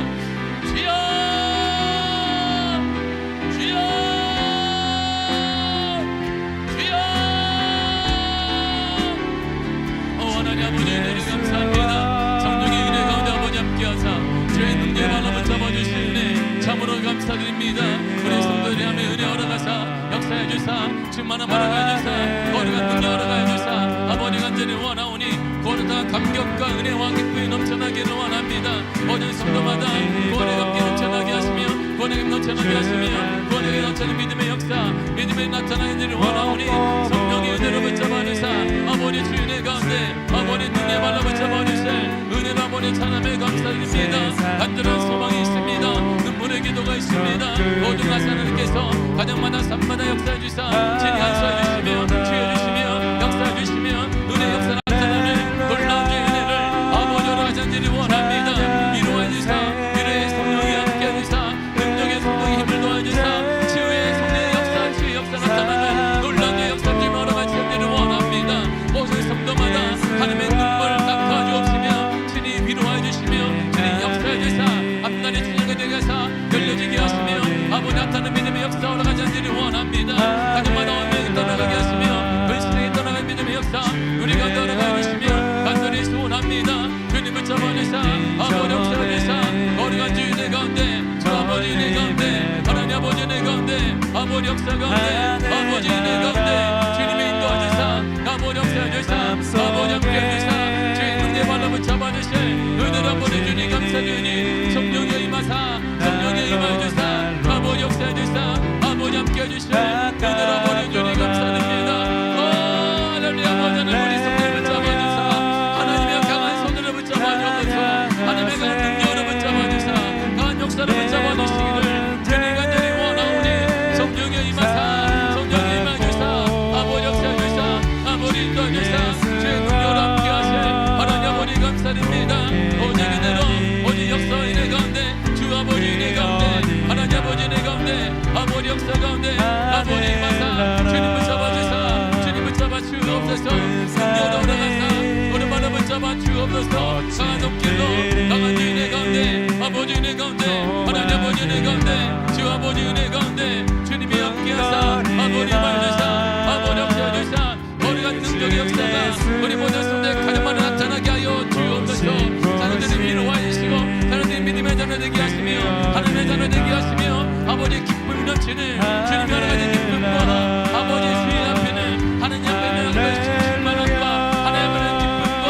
주여, 주여, 주여. 하나님 아버지 은혜를 감사합니다. 성령의 은혜 가운데 아버지 함께하사 주의 능력의 발로 붙잡아 주시니 참으로 감사드립니다. 우리 성도들이 함에 은혜 허락하사 역사해 주사 충만한 바라가 주사 거룩한 능력 허락하여 주사 아버지 간절히 원하오니 거룩한 감격과 은혜와 기쁨이 넘쳐나기를 원합니다. 모든 성도마다 구원의 감기 넘쳐나게 하시며 구원의 넘쳐나게 하시며 구원의 넘쳐나는 믿음의 역사 믿음이 나타나기를 원하오니 성령의 은혜로 붙잡아 주사 아버지 주의 은혜 가운데 아버지 능력의 발로 붙잡아 주실 은혜로 아버지 찬양에 감사드립니다. 간절한 소망이 있습니다. 눈물의 기도가 있습니다. 모든 하나님께서 가정마다 삶마다 역사해 주사 진히 안수해 주시며 주여 주시며 역사해 주시며 은혜 역사 나타나는 놀라운 주의 은혜를 아버지로 가장들이 원합니다. 위로해 주사 위로의 성령이 함께해 주사 능력의 성령의 힘을 도와주사 치유의 성령의 역사 치유의 역사 나타나는 놀라운 주의 역사 팀으로 가장들이 원합니다. 모든 성도마다 하나님의 눈물을 닦아 주옵시며 친히 위로해 주시며 친히 역사해 주사 앞날의 주님과 되게 하사 열려지게 하시며 아버지 나타나는 믿음의 역사로 가장들이 원합니다. 가정마다 원명이 떠나가게 하시며 불신에게 떠나간 믿음의 역사 우리가 떠나가 주시며 간절히 소원합니다. 주님을 잡아주사 아버지 역사하주사 거룩한 주의 내 가운데 주 아버지 내 가운데 하나님 아버지 내 가운데 아버지 역사 가운데 아버지 내 가운데 주님이 인도하주사 아버지 역사하주사 아버지 함께하주사 주의 능력의 발로 붙잡아주실 은혜로 아버지 주님 감사드리니 성령의 임하사 성령의 임하주사 아버지 역사해주사 아버지 함께해주실 은혜로 아버지 주님 감사드립니다. 할렐루야. 아버지는 우리 성령을 붙잡아주사 하나님의 강한 손으로 붙잡아주옵소서 하나님의 강한 능력으로 붙잡아주사 강한 역사로 붙잡아주시기를 주님 간절히 원하오니 성령의 임하사 성령의 임하주사 아버지 역사해주사 아버지 인도해주사 주의 능력으로 함께하실 하나님 아버지 감사드립니다. 오직 은혜로 오직 역사 은혜 가운데 주 아버지 은혜 가운데 하나님 아버지 내 가운데 아버지 역사 가운데 아버지 임하사 주님 붙잡아주사 주님 붙잡아 주옵소서 능력으로 올라가사 오른발로 붙잡아 주옵소서 강한 높길로 강한 주의 내 가운데 아버지 은혜 가운데 하나님 아버지 은혜 가운데 주 아버지 은혜 가운데 주님이 함께하사 아버지 말주사 아버지 역사주사 거룩한 능력의 역사가 우리 모든 성도의 가정마다 나타나게 하여 주옵소서. 자녀들이 위로하여 주시고 자녀들이 믿음의 자녀 되게 하시며 하나님의 자녀 되게 하시며 아버지의 기쁨이 넘치는 주님의 여러 가지 기쁨과 아버지의 주의 앞에는 하나님 앞에는 하나님의 충만함과 하나님의 기쁨과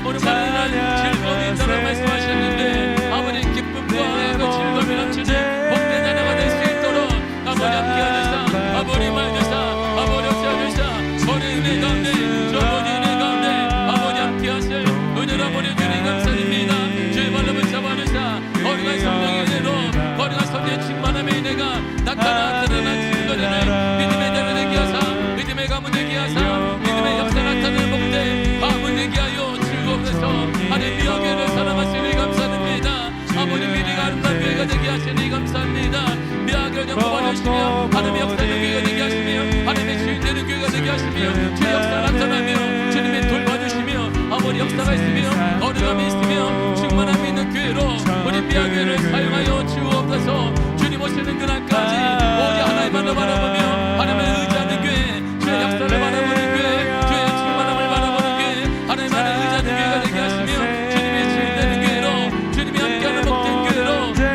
오늘 말하는 즐거움이 있다고 말씀하셨는데 아버지의 기쁨과 그 즐거움이 넘치는 복된 자녀가 될 수 있도록 아버지 함께 하주사 아버지 말주사 아버지 역사하주사 거리 은혜 가운데 주 아버지 은혜 가운데 아버지 함께 하실 은혜로 아버지 주님 감사드립니다. 주의 발로 붙잡아주사 거룩한 성령의 은혜로 거룩한 성령의 충만함의 은혜가 나타나 드러난 증거되는 믿음의 자녀 되게 하사 믿음의 가문 되게 하사 믿음의 역사 나타나는 복된 가문 되게 하여 주옵소서. 하나님 미학교를 사랑하시니 감사드립니다. 아버지 미래가 아름다운 교회가 되게 하시니 감사합니다. 미학교를 영접하시며 하나님의 역사는 교회가 되게 하시며 하나님의 주인 되는 교회가 되게 하시며 주의 역사 나타나며 주님의 돌봐주시며 아버지 역사가 있으며 거룩함이 있으며 충만함이 있는 교회로 우리 미학교를 사용하여 주옵소서. 주님 오시는 그날까지 오직 하나님만을 바라보며 하나님을 의지하는 교회 주의 역사를 바라보는 교회 주의 충만함을 바라보는 교회 하나님만을 의지하는 교회가 되게 하시며 주님의 주인 되는 교회로 주님이 함께하는 복된 교회로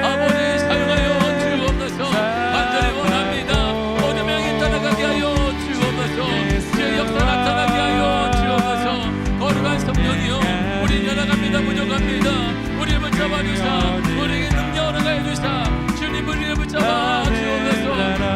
아버지 사용하여 주옵소서. 간절히 원합니다. 모든 명이 떠나가게 하여 주옵소서. 주의 역사 나타나게 하여 주옵소서. 거룩한 성령이여 우리 연약합니다. 부족합니다. 우리를 붙잡아주사 우리에게 능력을 가해주사 주님 우리를 붙잡아 주옵소서.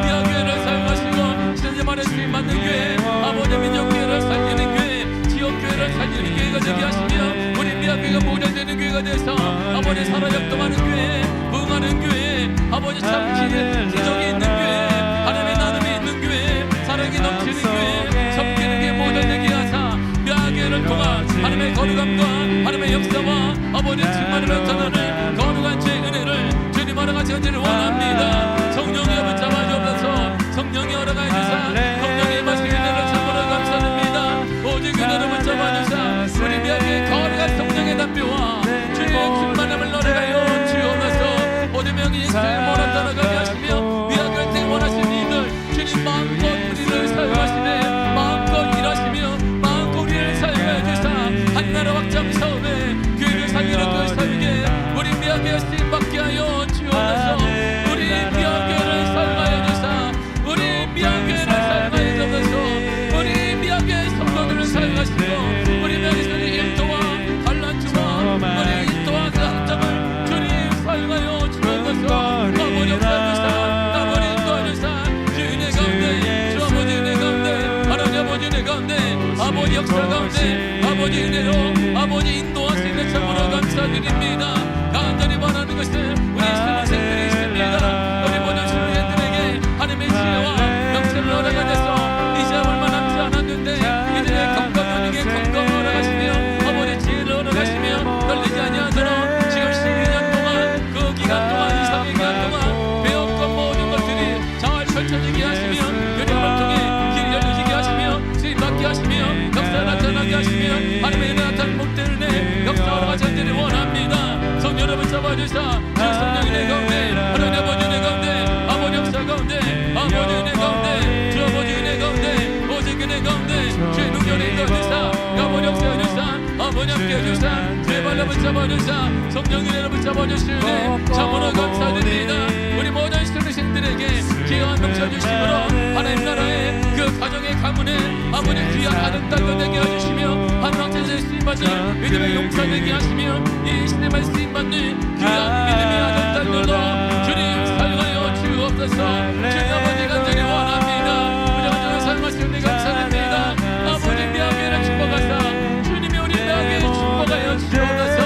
미학교회를 사용하시고 신자말의 주님 받는 교회 아버지 민족교회를 살리는 교회 지역교회를 살리는 교회가 되게 하시며 우리 미학교회가 모델되는 교회가 돼서 아버지 살아역동하는 교회 부흥하는 교회 아버지 참 기적이 있는 교회 하나님의 나눔이 있는 교회 사랑이 넘치는 교회 섬기는 게 모델되게 하사 미학교회를 통한 하나님의 거룩함과 하나님의 역사와 아버지 충만을 나타나는 거룩한 주의 은혜를 주님 허락하시 간절히 원합니다. 성령이 붙잡아 주옵소서. 성령이 허락하여 주사 성령의 임하시는 은혜를 참으로 감사드립니다. 오직 은혜를 붙잡아 주사 우리 미학교의 거룩한 성령의 담비와 주의 충만함을 허락하여 해주사 제발로 붙잡아주사 성령의 은혜로 붙잡아주시네 참으로 감사드립니다. 우리 모든 신들에게 귀한 넘쳐주심으로 하나님 나라의 그 가정의 가문에 아버지 귀한 아름다운 되게 해주시며 하나님께서 쓰임받는 믿음의 용사 되게 하시며 이 시대만 쓰임받는 귀한 믿음의 아름다움들로 주님 사용하여 주옵소서. 주님 아버지 간절히 원합니다. 우리 가정의 삶을 감사드립니다. 아버지 명예를 축복하사 주님이 우리 명예를 축복하여 주옵소서.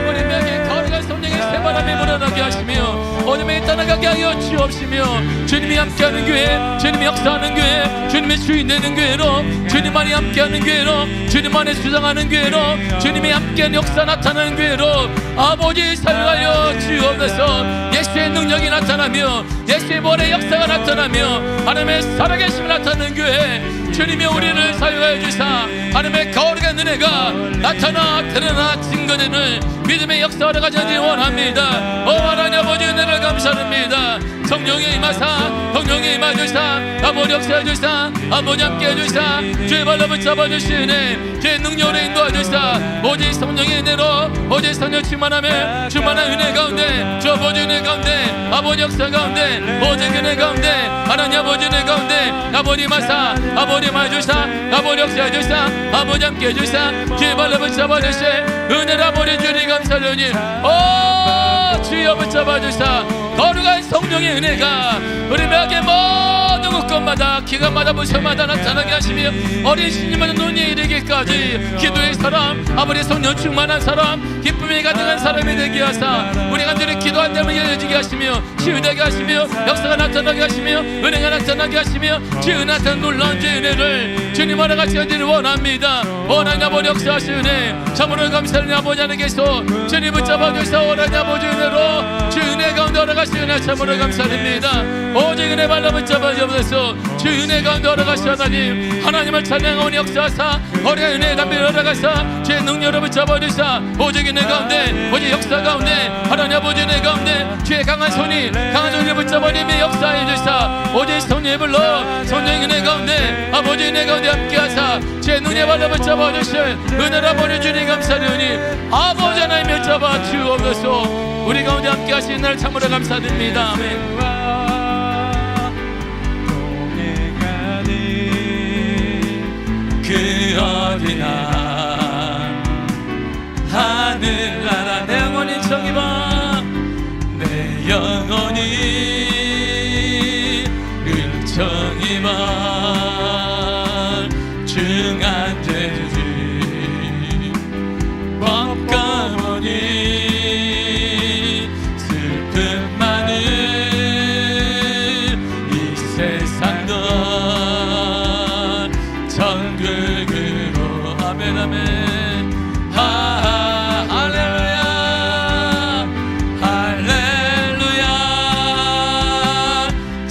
우리 명예 거룩한 성령의 새바람이 불어나게 하시며 어둠에 떠나가게 하여 주옵시며 주님이 함께하는 교회 주님이 역사하는 교회 주님의 주인 되는 교회로 주님만이 함께하는 교회로 주님만이 주장하는 교회로 주님이 함께하는 역사 나타나는 교회로 아버지 사용하여 주옵소서. 예수의 능력이 나타나며 예수의 본의 역사가 나타나며 하나님의 살아계심이 나타나는 교회 주님이 우리를 사용하여 주사 하나님의 거룩한 은혜가 나타나 드러나 증거되는 믿음의 역사를 가져지 원합니다. 하나님 아버지 은혜를 감사합니다. 성령의 임하사 성령의 임하주사 아버지 역사해 주사 아버지 함께 해주사 주의 발로 붙잡아 주시네 주의 능력으로 인도해 주사 오직 성령의 은혜로 오직 성령 충만하며 충만한 은혜 가운데 주 아버지 은혜 가운데 아버지 역사 가운데 오직 은혜 가운데 하나님 아버지 은혜 가운데 아버지 임하사 아버지 임하주사 아버지 역사해 주사 아버지 함께 해주사 주의 발로 붙잡아 주시 은혜를 아버지 주님 감사드리니 주여 붙잡아 주사 거룩한 성령의 은혜가 우리 벽에 모든 곳곳마다 기간마다 무서마다 나타나게 하시며 어린 신님은 눈이 이르기까지 기도의 사람 아버지 성령 충만한 사람 기쁨이 가득한 사람이 되게 하사 우리 간절히 기도한 데면 열려지게 하시며 치유되게 하시며 역사가 나타나게 하시며 은혜가 나타나게 하시며 주의 나타난 놀라운 주의 은혜를 주님 하나 같이 하기를 원합니다. 원하는 아버지 역사하시네 참으로 감사하는 아버지 하나님께서 주님 붙잡아 주사 원하는 아버지 은혜로 주 은혜 가운데 허락하시네 참으로 감사드립니다. 오직 은혜 발로 붙잡아 주옵소서. 주 은혜 가운데 허락하시 하나님을 찬양하오니 역사하사 어려운 은혜의 담비를 허락하사 주의 능력으로 붙잡아 주사 오직 은혜 가운데 오직 역사 가운데 하나님 아버지 은혜 가운데 주의 강한 손이 붙잡아 주며 역사해 주사 오직 성령의 불러 성령의 은혜 가운데 아버지 은혜 가운데 함께하사 주의 능력의 발로 붙잡아 주실 은혜를 아버지 주님 감사드리니 아버지 하나님 붙잡아 주옵소서. 우리 가운데 함께 하시는 날 참으로 감사드립니다. 아멘. 그 어디나 하늘나라 내 영혼이 저기 봐 내 영혼이 저기 봐 중한죄지 법가보니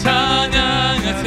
찬양하세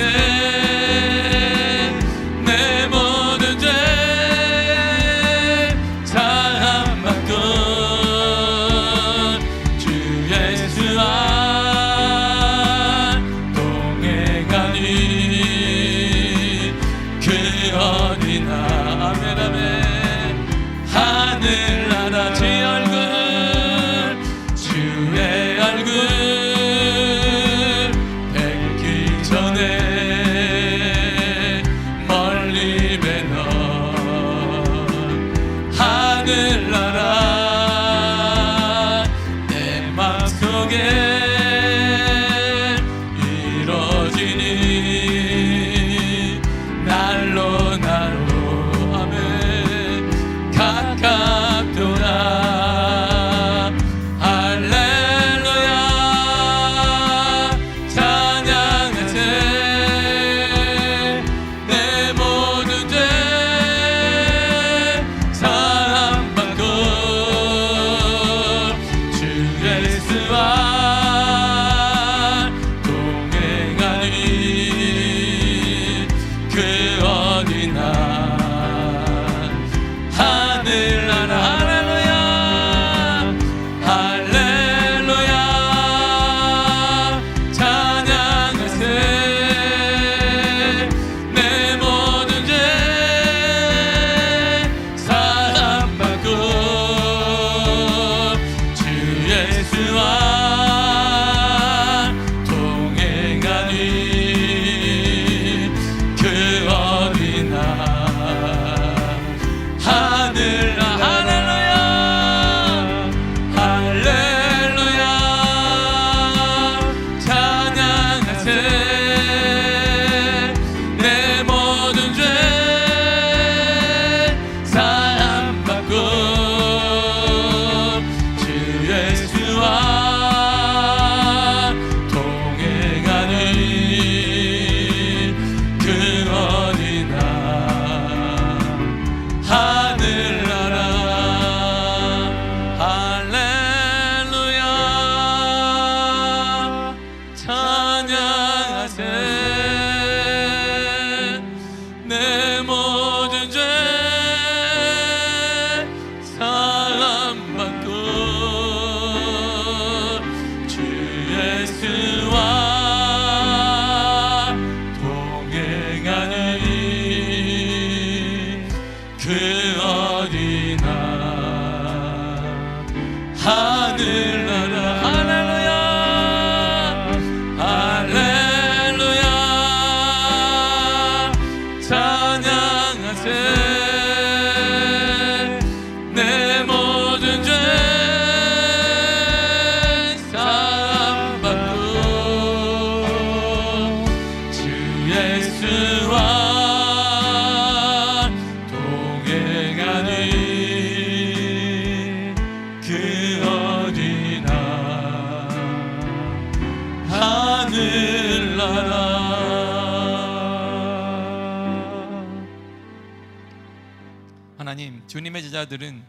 하나님, 주님의 제자들은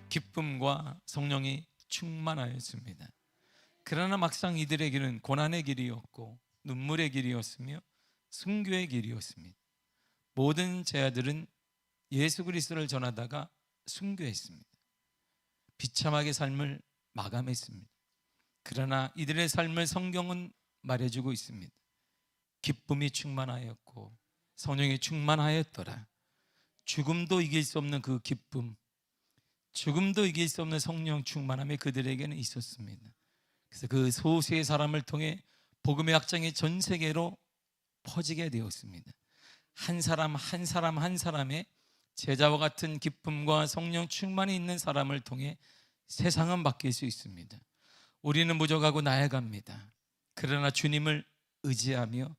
기쁨과 성령이 충만하였습니다. 그러나 막상 이들에게는 고난의 길이었고 눈물의 길이었으며 순교의 길이었습니다. 모든 제자들은 예수 그리스도를 전하다가 순교했습니다. 비참하게 삶을 마감했습니다. 그러나 이들의 삶을 성경은 말해주고 있습니다. 기쁨이 충만하였고 성령이 충만하였더라. 죽음도 이길 수 없는 그 기쁨, 죽음도 이길 수 없는 성령 충만함이 그들에게는 있었습니다. 그래서 그 소수의 사람을 통해 복음의 확장이 전 세계로 퍼지게 되었습니다. 한 사람 한 사람 한 사람의 제자와 같은 기쁨과 성령 충만이 있는 사람을 통해 세상은 바뀔 수 있습니다. 우리는 부족하고 나아갑니다. 그러나 주님을 의지하며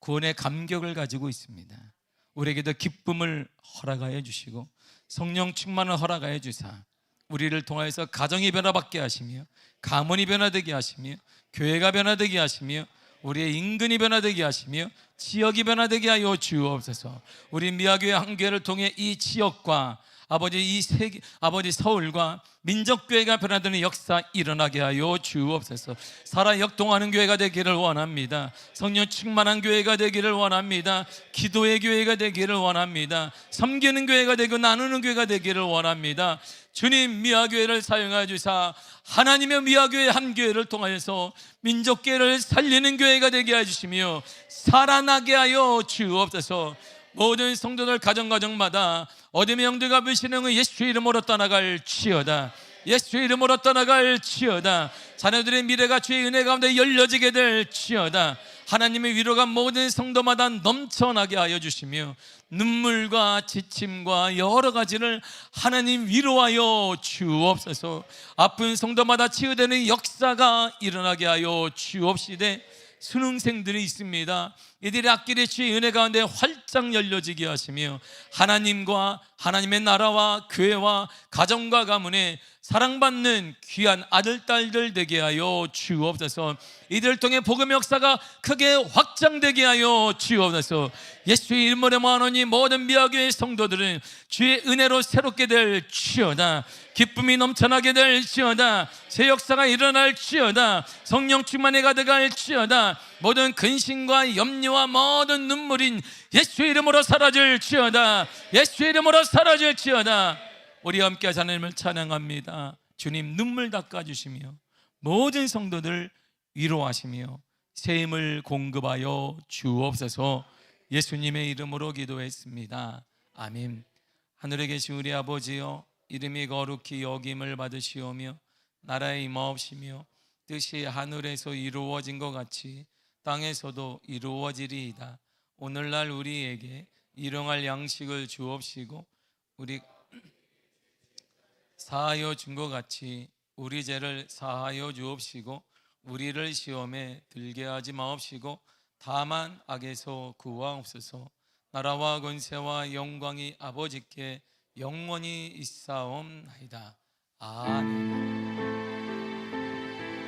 구원의 감격을 가지고 있습니다. 우리에게도 기쁨을 허락하여 주시고 성령 충만을 허락하여 주사 우리를 통하여서 가정이 변화받게 하시며 가문이 변화되게 하시며 교회가 변화되게 하시며 우리의 인근이 변화되게 하시며 지역이 변화되게 하여 주옵소서. 우리 미아교회 한 교회를 통해 이 지역과 아버지 이 세계, 아버지 서울과 민족교회가 변화되는 역사 일어나게 하여 주옵소서. 살아 역동하는 교회가 되기를 원합니다. 성령 충만한 교회가 되기를 원합니다. 기도의 교회가 되기를 원합니다. 섬기는 교회가 되고 나누는 교회가 되기를 원합니다. 주님, 미아교회를 사용하여 주사 하나님의 미아교회 한 교회를 통하여서 민족교회를 살리는 교회가 되게 해주시며 살아나게 하여 주옵소서. 모든 성도들 가정마다 어둠의 영들과 불신앙의 예수의 이름으로 떠나갈지어다. 예수의 이름으로 떠나갈지어다. 자녀들의 미래가 주의 은혜 가운데 열려지게 될지어다. 하나님의 위로가 모든 성도마다 넘쳐나게 하여 주시며 눈물과 지침과 여러 가지를 하나님 위로하여 주옵소서. 아픈 성도마다 치유되는 역사가 일어나게 하여 주옵시되 수능생들이 있습니다. 이들의 앞길에 주의 은혜 가운데 활짝 열려지게 하시며 하나님과 하나님의 나라와 교회와 가정과 가문에 사랑받는 귀한 아들, 딸들 되게 하여 주옵소서. 이들을 통해 복음의 역사가 크게 확장되게 하여 주옵소서. 예수의 이름으로 모아놓으니 모든 미아교회 성도들은 주의 은혜로 새롭게 될지어다. 기쁨이 넘쳐나게 될지어다. 새 역사가 일어날지어다. 성령 충만에 가득할지어다. 모든 근심과 염려와 모든 눈물인 예수의 이름으로 사라질지어다. 예수의 이름으로 사라질지어다. 우리 함께 하나님을 찬양합니다. 주님, 눈물 닦아주시며 모든 성도들 위로하시며 새 힘을 공급하여 주옵소서. 예수님의 이름으로 기도했습니다. 아멘. 하늘에 계신 우리 아버지여, 이름이 거룩히 여김을 받으시오며 나라의 임하옵시며 뜻이 하늘에서 이루어진 것 같이 땅에서도 이루어지리이다. 오늘날 우리에게 일용할 양식을 주옵시고 우리 사하여 준 것 같이 우리 죄를 사하여 주옵시고 우리를 시험에 들게 하지 마옵시고 다만 악에서 구하옵소서. 나라와 권세와 영광이 아버지께 영원히 있사옵나이다. 아멘.